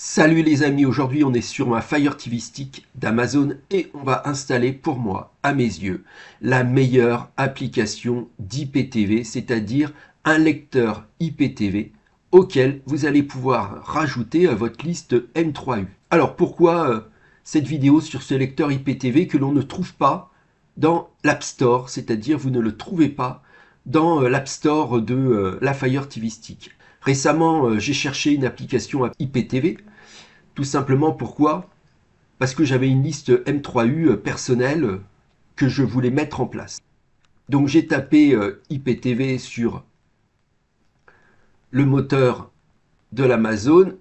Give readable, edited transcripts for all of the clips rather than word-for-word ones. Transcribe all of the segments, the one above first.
Salut les amis, aujourd'hui on est sur ma Fire TV Stick d'Amazon et on va installer pour moi, à mes yeux, la meilleure application d'IPTV, c'est-à-dire un lecteur IPTV auquel vous allez pouvoir rajouter à votre liste M3U. Alors pourquoi cette vidéo sur ce lecteur IPTV que l'on ne trouve pas dans l'App Store, c'est-à-dire vous ne le trouvez pas dans l'App Store de la Fire TV Stick. Récemment, j'ai cherché une application IPTV, tout simplement pourquoi? Parce que j'avais une liste M3U personnelle que je voulais mettre en place. Donc j'ai tapé IPTV sur le moteur de l'Amazon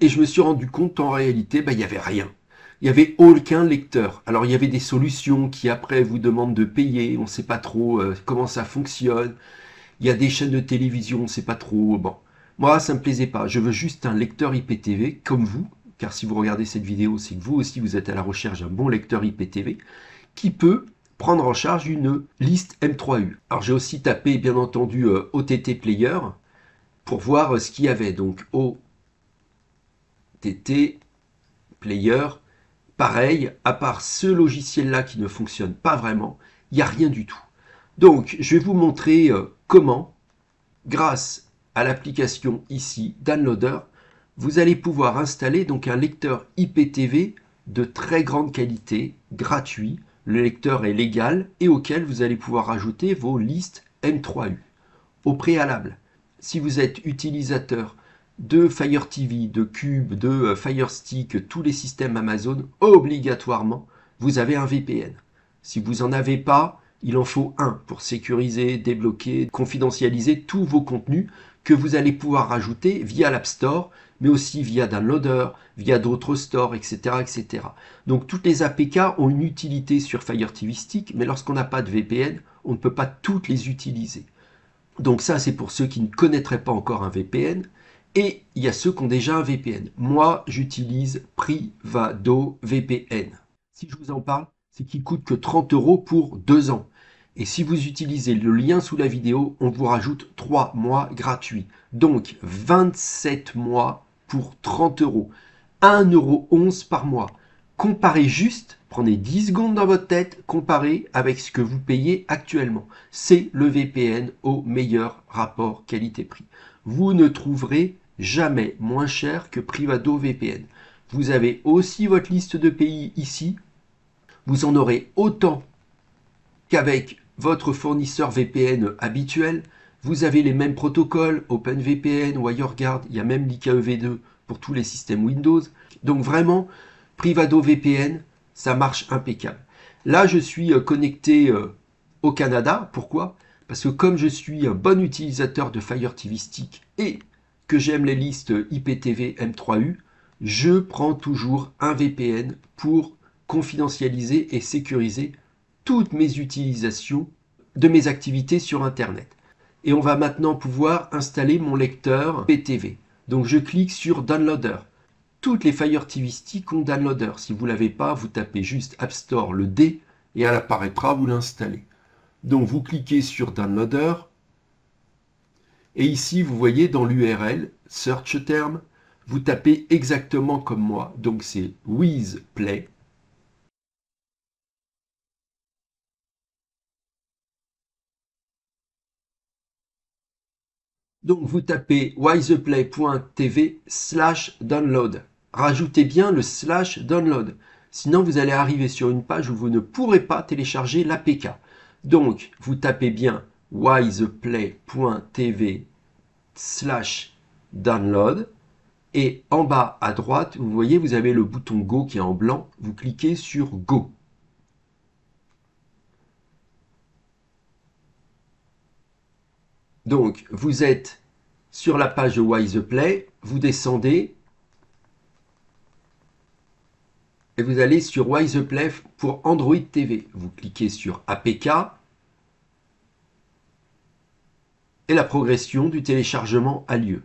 et je me suis rendu compte en réalité, il n'y avait rien. Il n'y avait aucun lecteur. Alors il y avait des solutions qui après vous demandent de payer, on ne sait pas trop comment ça fonctionne. Il y a des chaînes de télévision, on ne sait pas trop. Bon, moi ça me plaisait pas. Je veux juste un lecteur IPTV comme vous, car si vous regardez cette vidéo, c'est que vous aussi vous êtes à la recherche d'un bon lecteur IPTV qui peut prendre en charge une liste M3U. Alors j'ai aussi tapé bien entendu OTT Player pour voir ce qu'il y avait. Donc OTT Player, pareil, à part ce logiciel-là qui ne fonctionne pas vraiment, il n'y a rien du tout. Donc je vais vous montrer comment, grâce à l'application ici, Downloader, vous allez pouvoir installer donc un lecteur IPTV de très grande qualité, gratuit. Le lecteur est légal et auquel vous allez pouvoir ajouter vos listes M3U. Au préalable, si vous êtes utilisateur de Fire TV, de Cube, de Fire Stick, tous les systèmes Amazon, obligatoirement, vous avez un VPN. Si vous n'en avez pas, il en faut un pour sécuriser, débloquer, confidentialiser tous vos contenus que vous allez pouvoir rajouter via l'App Store, mais aussi via Downloader, via d'autres stores, etc., etc. Donc toutes les APK ont une utilité sur Fire TV Stick, mais lorsqu'on n'a pas de VPN, on ne peut pas toutes les utiliser. Donc ça, c'est pour ceux qui ne connaîtraient pas encore un VPN. Et il y a ceux qui ont déjà un VPN. Moi, j'utilise Privado VPN. Si je vous en parle, c'est qu'il coûte que 30 € pour 2 ans. Et si vous utilisez le lien sous la vidéo, on vous rajoute 3 mois gratuits. Donc 27 mois pour 30 €. 1,11 € par mois. Comparez juste, prenez 10 secondes dans votre tête, comparez avec ce que vous payez actuellement. C'est le VPN au meilleur rapport qualité-prix. Vous ne trouverez jamais moins cher que Privado VPN. Vous avez aussi votre liste de pays ici. Vous en aurez autant qu'avec votre fournisseur VPN habituel. Vous avez les mêmes protocoles, OpenVPN, WireGuard, il y a même l'IKEV2 pour tous les systèmes Windows. Donc vraiment, Privado VPN, ça marche impeccable. Là, je suis connecté au Canada. Pourquoi? Parce que comme je suis un bon utilisateur de Fire TV Stick et que j'aime les listes IPTV M3U, je prends toujours un VPN pour confidentialiser et sécuriser toutes mes utilisations de mes activités sur Internet. Et on va maintenant pouvoir installer mon lecteur IPTV. Donc je clique sur Downloader. Toutes les Fire TV Stick ont Downloader. Si vous ne l'avez pas, vous tapez juste App Store le D et elle apparaîtra, vous l'installez. Donc vous cliquez sur Downloader et ici vous voyez dans l'URL Search Term, vous tapez exactement comme moi. Donc c'est With Play. Donc vous tapez wiseplay.tv/download. Rajoutez bien le /download. Sinon vous allez arriver sur une page où vous ne pourrez pas télécharger l'APK. Donc vous tapez bien wiseplay.tv/download. Et en bas à droite, vous voyez, vous avez le bouton Go qui est en blanc. Vous cliquez sur Go. Donc vous êtes sur la page de WisePlay, vous descendez et vous allez sur WisePlay pour Android TV. Vous cliquez sur APK et la progression du téléchargement a lieu.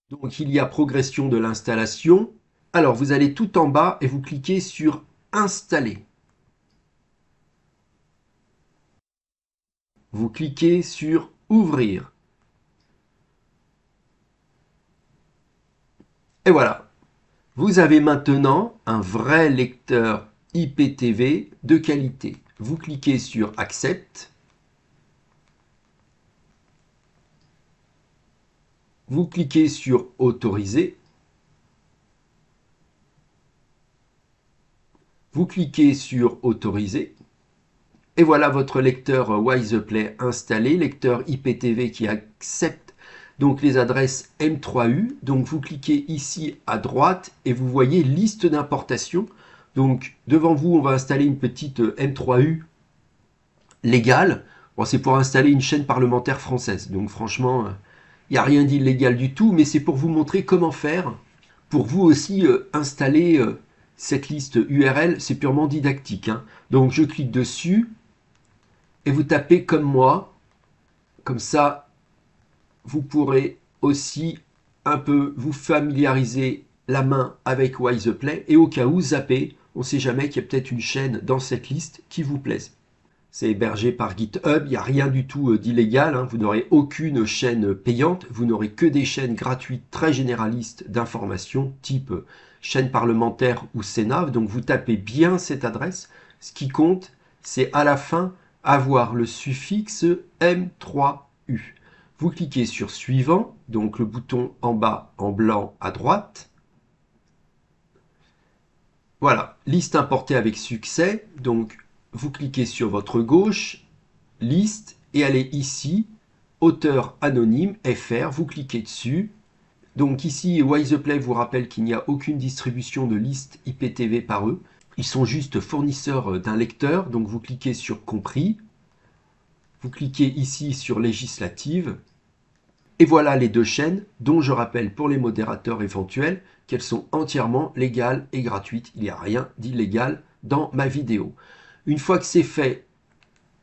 Donc il y a progression de l'installation. Alors vous allez tout en bas et vous cliquez sur Installer. Vous cliquez sur Ouvrir. Et voilà, vous avez maintenant un vrai lecteur IPTV de qualité. Vous cliquez sur Accept. Vous cliquez sur Autoriser. Vous cliquez sur Autoriser. Et voilà votre lecteur WisePlay installé, lecteur IPTV qui accepte donc les adresses M3U. Donc vous cliquez ici à droite et vous voyez liste d'importation. Donc devant vous, on va installer une petite M3U légale. Bon, c'est pour installer une chaîne parlementaire française. Donc franchement, il n'y a rien d'illégal du tout, mais c'est pour vous montrer comment faire pour vous aussi installer cette liste URL. C'est purement didactique, hein. Donc je clique dessus et vous tapez comme moi. Comme ça, vous pourrez aussi un peu vous familiariser la main avec WisePlay et au cas où, zapper, on ne sait jamais qu'il y a peut-être une chaîne dans cette liste qui vous plaise. C'est hébergé par GitHub, il n'y a rien du tout d'illégal, hein. Vous n'aurez aucune chaîne payante, vous n'aurez que des chaînes gratuites très généralistes d'informations, type chaîne parlementaire ou Sénat. Donc vous tapez bien cette adresse. Ce qui compte, c'est à la fin avoir le suffixe M3U. Vous cliquez sur Suivant, donc le bouton en bas en blanc à droite. Voilà, liste importée avec succès. Donc vous cliquez sur votre gauche, liste, et allez ici, auteur anonyme, FR, vous cliquez dessus. Donc ici, WisePlay vous rappelle qu'il n'y a aucune distribution de liste IPTV par eux. Ils sont juste fournisseurs d'un lecteur, donc vous cliquez sur Compris. Vous cliquez ici sur Législative. Et voilà les deux chaînes, dont je rappelle pour les modérateurs éventuels qu'elles sont entièrement légales et gratuites. Il n'y a rien d'illégal dans ma vidéo. Une fois que c'est fait,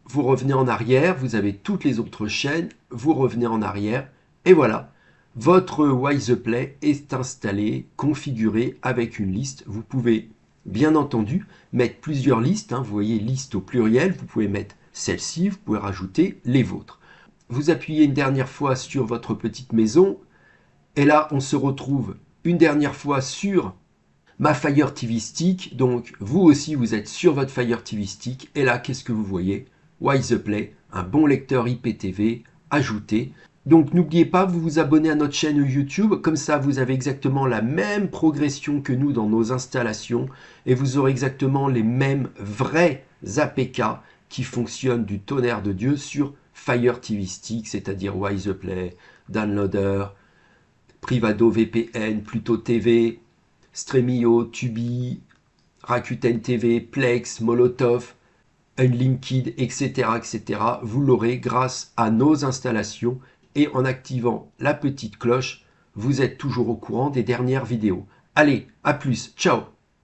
vous revenez en arrière, vous avez toutes les autres chaînes, vous revenez en arrière, et voilà, votre WisePlay est installé, configuré avec une liste. Vous pouvez bien entendu mettre plusieurs listes, hein, vous voyez liste au pluriel, vous pouvez mettre celle-ci, vous pouvez rajouter les vôtres. Vous appuyez une dernière fois sur votre petite maison, et là on se retrouve une dernière fois sur ma Fire TV Stick. Donc vous aussi vous êtes sur votre Fire TV Stick, et là qu'est-ce que vous voyez? WisePlay, un bon lecteur IPTV ajouté. Donc n'oubliez pas, vous vous abonnez à notre chaîne YouTube, comme ça vous avez exactement la même progression que nous dans nos installations, et vous aurez exactement les mêmes vrais APK qui fonctionnent du tonnerre de Dieu sur Fire TV Stick, c'est-à-dire WisePlay, Downloader, Privado VPN, Pluto TV, Stremio, Tubi, Rakuten TV, Plex, Molotov, Unlinked, etc., etc. Vous l'aurez grâce à nos installations, et en activant la petite cloche, vous êtes toujours au courant des dernières vidéos. Allez, à plus, ciao!